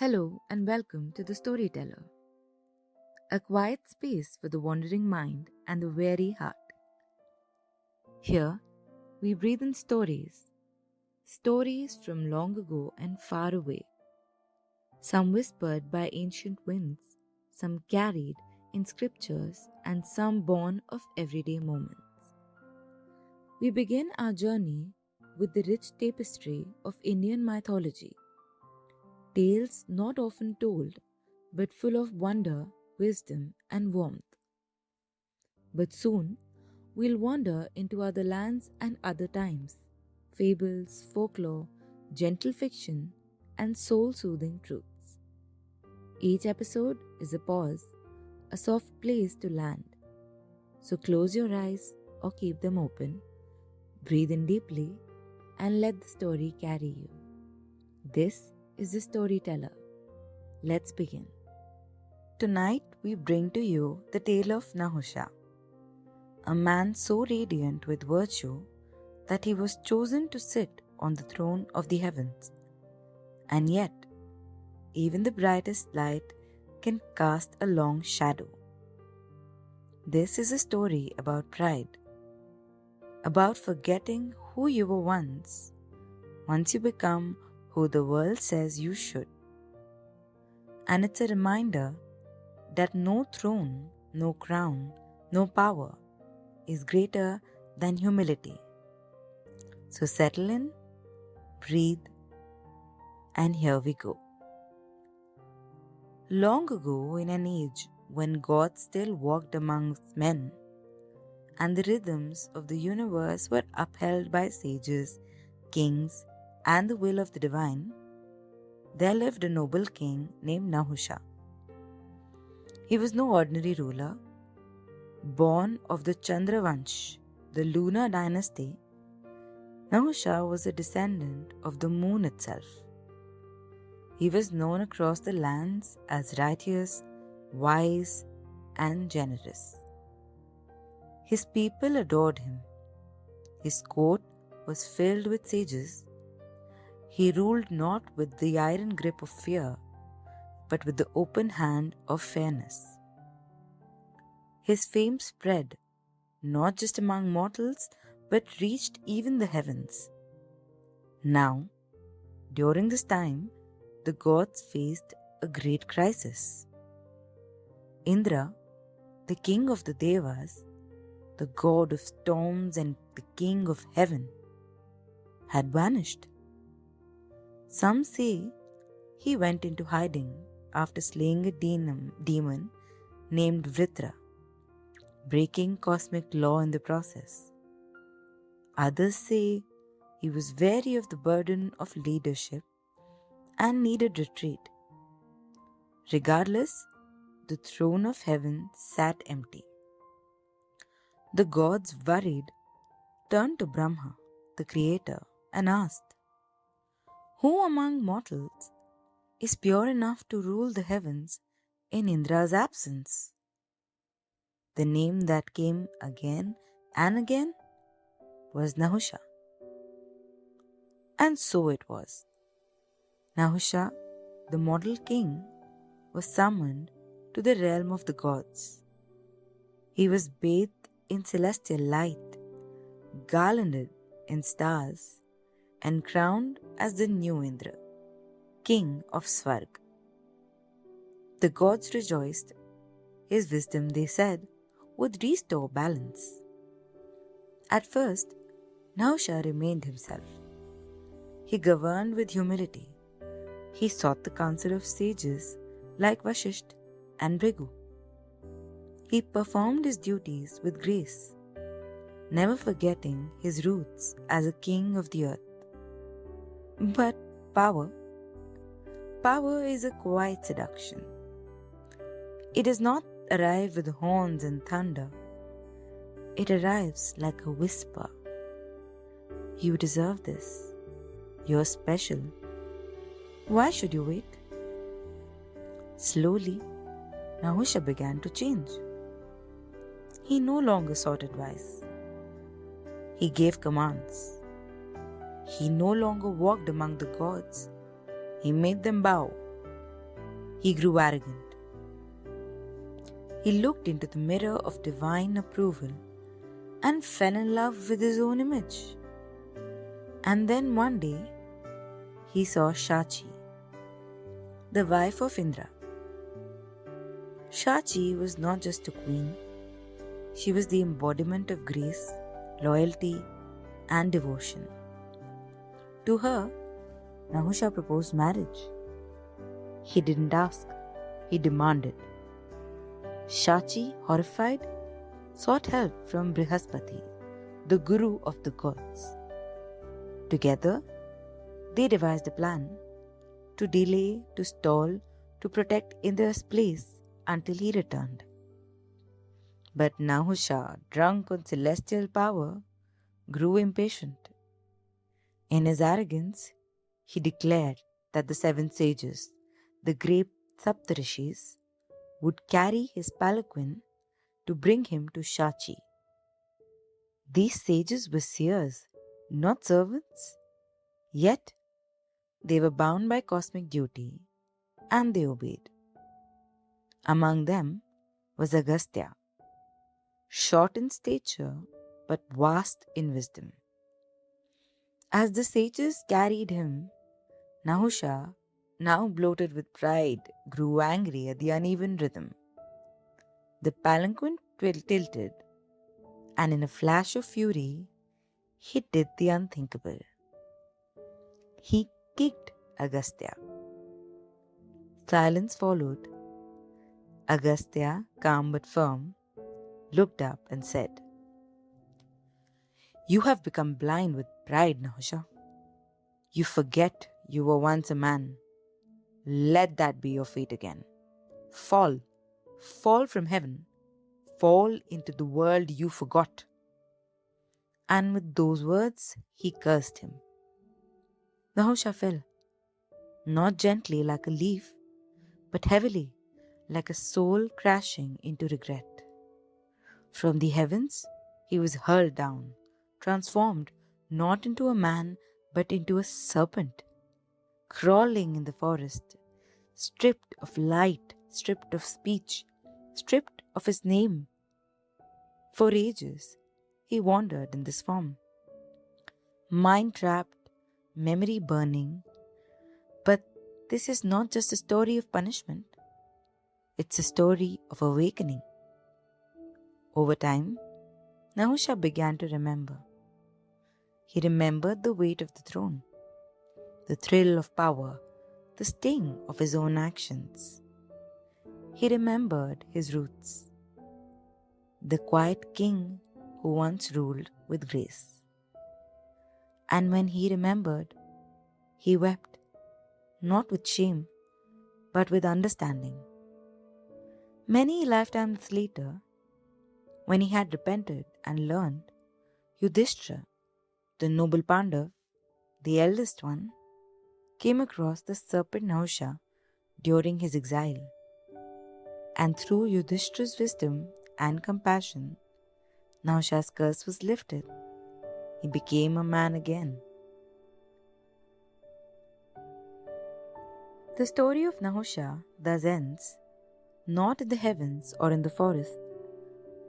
Hello and welcome to the Storyteller, a quiet space for the wandering mind and the weary heart. Here, we breathe in stories, stories from long ago and far away, some whispered by ancient winds, some carried in scriptures, and some born of everyday moments. We begin our journey with the rich tapestry of Indian mythology, tales not often told but full of wonder, wisdom, and warmth. But soon, we'll wander into other lands and other times, fables, folklore, gentle fiction, and soul soothing truths. Each episode is a pause, a soft place to land. So close your eyes or keep them open, breathe in deeply, and let the story carry you. This is the Storyteller. Let's begin. Tonight, we bring to you the tale of Nahusha, a man so radiant with virtue that he was chosen to sit on the throne of the heavens. And yet, even the brightest light can cast a long shadow. This is a story about pride, about forgetting who you were once you become who the world says you should. And it's a reminder that no throne, no crown, no power is greater than humility. So settle in, breathe, and here we go. Long ago, in an age when God still walked amongst men, and the rhythms of the universe were upheld by sages, kings, and the will of the divine, there lived a noble king named Nahusha. He was no ordinary ruler. Born of the Chandravansh, the lunar dynasty, Nahusha was a descendant of the moon itself. He was known across the lands as righteous, wise, and generous. His people adored him. His court was filled with sages. He ruled not with the iron grip of fear, but with the open hand of fairness. His fame spread, not just among mortals, but reached even the heavens. Now, during this time, the gods faced a great crisis. Indra, the king of the Devas, the god of storms and the king of heaven, had vanished. Some say he went into hiding after slaying a demon named Vritra, breaking cosmic law in the process. Others say he was weary of the burden of leadership and needed retreat. Regardless, the throne of heaven sat empty. The gods, worried, turned to Brahma, the creator, and asked, "Who among mortals is pure enough to rule the heavens in Indra's absence?" The name that came again and again was Nahusha. And so it was. Nahusha, the model king, was summoned to the realm of the gods. He was bathed in celestial light, garlanded in stars, and crowned as the new Indra, king of Swarg. The gods rejoiced. His wisdom, they said, would restore balance. At first, Nahusha remained himself. He governed with humility. He sought the counsel of sages like Vashisht and Bhrigu. He performed his duties with grace, never forgetting his roots as a king of the earth. But power is a quiet seduction. It does not arrive with horns and thunder. It arrives like a whisper. You deserve this. You're special. Why should you wait? Slowly, Nahusha began to change. He no longer sought advice. He gave commands. He no longer walked among the gods. He made them bow. he grew arrogant. He looked into the mirror of divine approval and fell in love with his own image. And then one day, he saw Shachi, the wife of Indra. Shachi was not just a queen, she was the embodiment of grace, loyalty, and devotion. To her, Nahusha proposed marriage. He didn't ask, he demanded. Shachi, horrified, sought help from Brihaspati, the guru of the gods. Together, they devised a plan to delay, to stall, to protect Indra's place until he returned. But Nahusha, drunk on celestial power, grew impatient. In his arrogance, he declared that the 7 sages, the great Saptarishis, would carry his palanquin to bring him to Shachi. These sages were seers, not servants. Yet, they were bound by cosmic duty, and they obeyed. Among them was Agastya, short in stature but vast in wisdom. As the sages carried him, Nahusha, now bloated with pride, grew angry at the uneven rhythm. The palanquin tilted, and in a flash of fury, he did the unthinkable. He kicked Agastya. Silence followed. Agastya, calm but firm, looked up and said, "You have become blind with pride, Nahusha. You forget you were once a man. Let that be your fate again. Fall, fall from heaven, fall into the world you forgot." And with those words, he cursed him. Nahusha fell, not gently like a leaf, but heavily like a soul crashing into regret. From the heavens, he was hurled down, transformed not into a man but into a serpent, crawling in the forest, stripped of light, stripped of speech, stripped of his name. For ages, he wandered in this form, mind trapped, memory burning. But this is not just a story of punishment, it's a story of awakening. Over time, Nahusha began to remember. He remembered the weight of the throne, the thrill of power, the sting of his own actions. He remembered his roots, the quiet king who once ruled with grace. And when he remembered, he wept, not with shame, but with understanding. Many lifetimes later, when he had repented and learned, Yudhishthira, the noble Pandav, the eldest one, came across the serpent Nahusha during his exile. And through Yudhishthira's wisdom and compassion, Nahusha's curse was lifted. He became a man again. The story of Nahusha thus ends, not in the heavens or in the forest,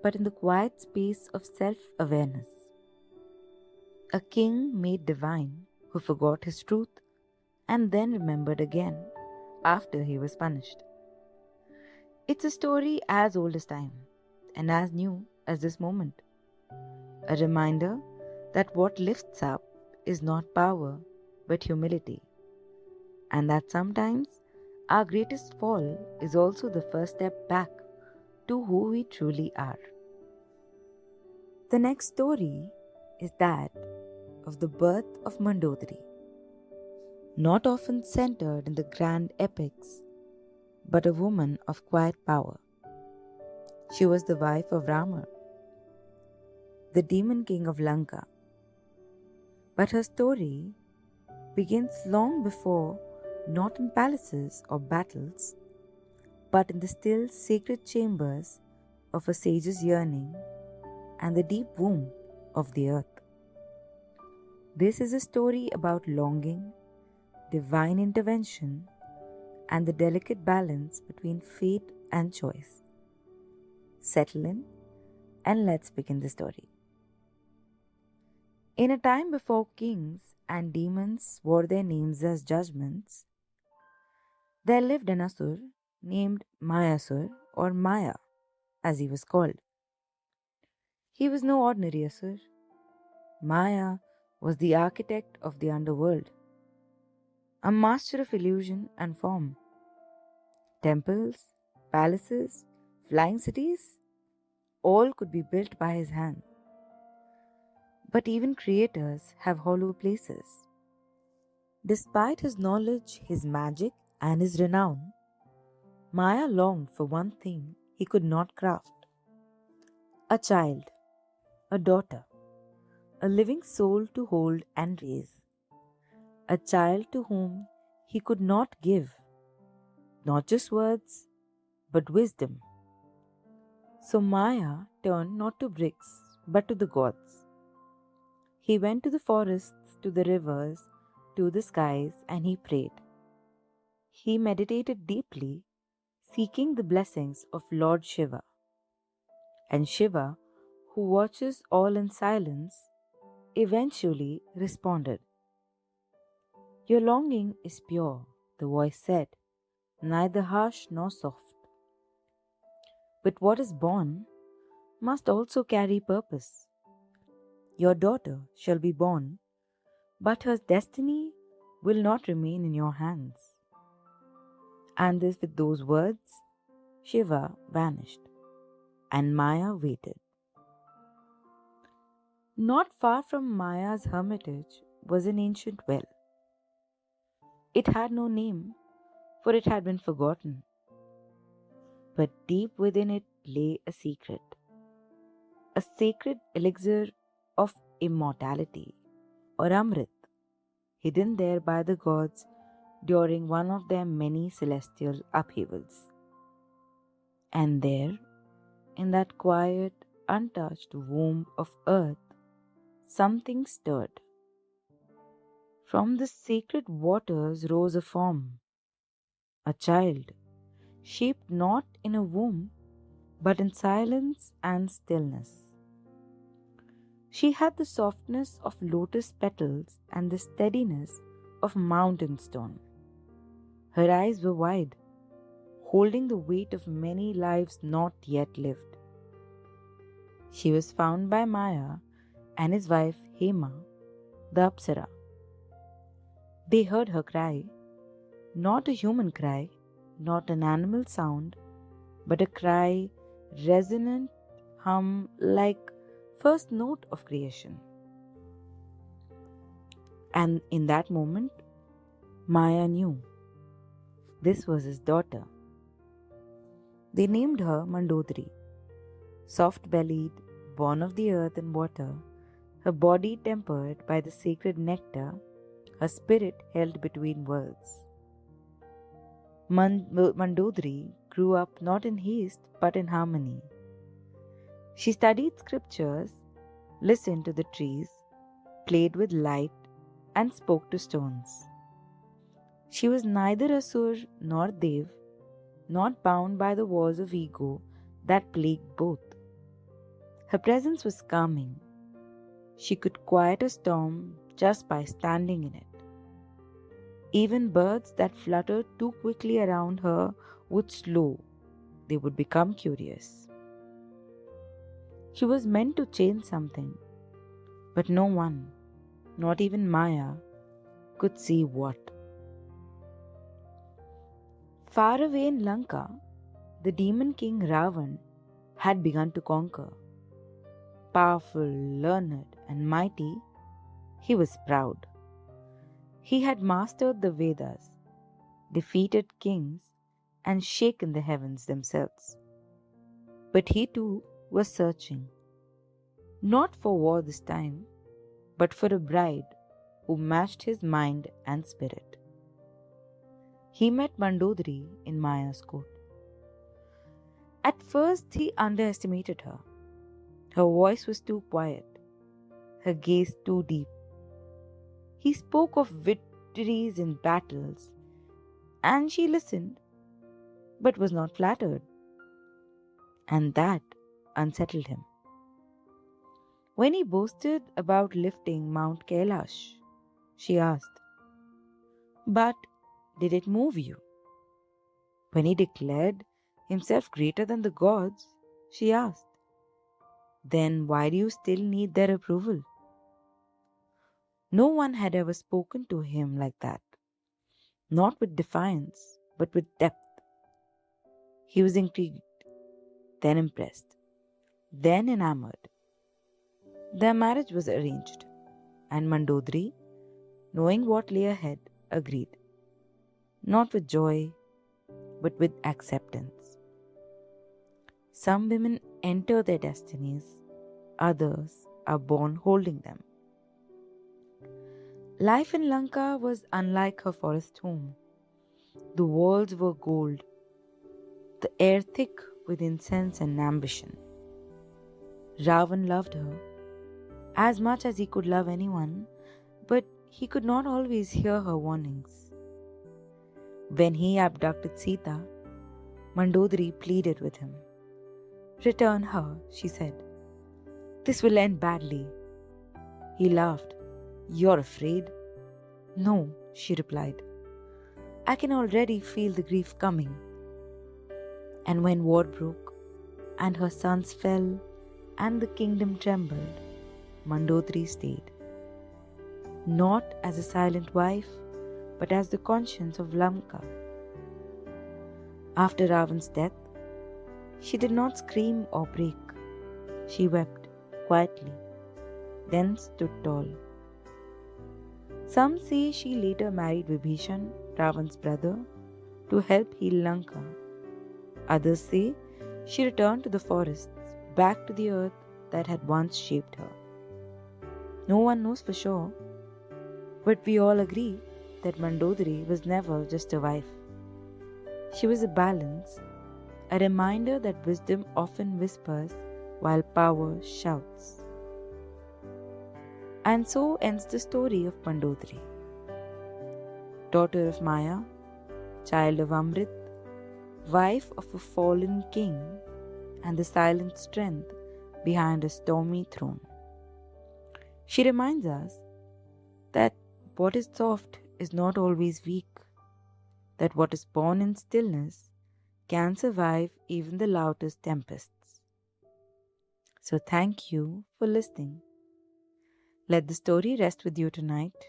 but in the quiet space of self-awareness. A king made divine who forgot his truth and then remembered again after he was punished. It's a story as old as time and as new as this moment. A reminder that what lifts up is not power but humility, and that sometimes our greatest fall is also the first step back to who we truly are. The next story is that of the birth of Mandodari, not often centered in the grand epics, but a woman of quiet power. She was the wife of Rama, the demon king of Lanka. But her story begins long before, not in palaces or battles, but in the still sacred chambers of a sage's yearning and the deep womb of the earth. This is a story about longing, divine intervention, and the delicate balance between fate and choice. Settle in and let's begin the story. In a time before kings and demons wore their names as judgments, there lived an Asur named Mayasur or Maya, as he was called. He was no ordinary Asur. Maya was the architect of the underworld, a master of illusion and form. Temples, palaces, flying cities, all could be built by his hand. But even creators have hollow places. Despite his knowledge, his magic, and his renown, Maya longed for one thing he could not craft: a child, a daughter, a living soul to hold and raise, a child to whom he could not give not just words but wisdom. So Maya turned not to bricks but to the gods. He went to the forests, to the rivers, to the skies, and he prayed. He meditated deeply, seeking the blessings of Lord Shiva. And Shiva, who watches all in silence, eventually responded. Your longing is pure, the voice said, neither harsh nor soft. But what is born must also carry purpose. Your daughter shall be born, but her destiny will not remain in your hands. And this, with those words, Shiva vanished, and Maya waited. Not far from Maya's hermitage was an ancient well. It had no name, for it had been forgotten. But deep within it lay a secret, a sacred elixir of immortality, or Amrit, hidden there by the gods during one of their many celestial upheavals. And there, in that quiet, untouched womb of earth, something stirred. From the sacred waters rose a form, a child, shaped not in a womb, but in silence and stillness. She had the softness of lotus petals and the steadiness of mountain stone. Her eyes were wide, holding the weight of many lives not yet lived. She was found by Maya and his wife Hema, the Apsara. They heard her cry, not a human cry, not an animal sound, but a cry, resonant hum like first note of creation. And in that moment, Maya knew this was his daughter. They named her Mandodari, soft-bellied, born of the earth and water, her body tempered by the sacred nectar, her spirit held between worlds. Mandodari grew up not in haste but in harmony. She studied scriptures, listened to the trees, played with light, and spoke to stones. She was neither Asur nor Dev, not bound by the walls of ego that plagued both. Her presence was calming. She could quiet a storm just by standing in it. Even birds that fluttered too quickly around her would slow. They would become curious. She was meant to change something, but no one, not even Maya, could see what. Far away in Lanka, the demon king Ravan had begun to conquer. Powerful, learned, and mighty, he was proud. He had mastered the Vedas, defeated kings, and shaken the heavens themselves. But he too was searching, not for war this time, but for a bride who matched his mind and spirit. He met Mandodari in Maya's court. At first, he underestimated her. Her voice was too quiet, her gaze too deep. He spoke of victories in battles, and she listened but was not flattered, and that unsettled him. When he boasted about lifting Mount Kailash, she asked, "But did it move you?" When he declared himself greater than the gods, she asked, "Then why do you still need their approval?" No one had ever spoken to him like that, not with defiance, but with depth. He was intrigued, then impressed, then enamored. Their marriage was arranged, and Mandodari, knowing what lay ahead, agreed, not with joy, but with acceptance. Some women enter their destinies, others are born holding them. Life in Lanka was unlike her forest home. The walls were gold, the air thick with incense and ambition. Ravan loved her as much as he could love anyone, but he could not always hear her warnings. When he abducted Sita, Mandodari pleaded with him. "Return her," she said. "This will end badly." He laughed. "You're afraid?" "No," she replied. "I can already feel the grief coming." And when war broke, and her sons fell, and the kingdom trembled, Mandodari stayed. Not as a silent wife, but as the conscience of Lanka. After Ravan's death, she did not scream or break. She wept quietly, then stood tall. Some say she later married Vibhishan, Ravan's brother, to help heal Lanka. Others say she returned to the forests, back to the earth that had once shaped her. No one knows for sure, but we all agree that Mandodari was never just a wife. She was a balance, a reminder that wisdom often whispers while power shouts. And so ends the story of Mandodari, daughter of Maya, child of Amrit, wife of a fallen king, and the silent strength behind a stormy throne. She reminds us that what is soft is not always weak, that what is born in stillness can survive even the loudest tempests. So thank you for listening. Let the story rest with you tonight.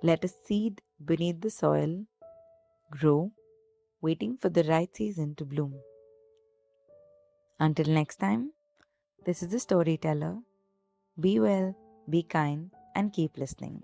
Let a seed beneath the soil grow, waiting for the right season to bloom. Until next time, this is the Storyteller. Be well, be kind, and keep listening.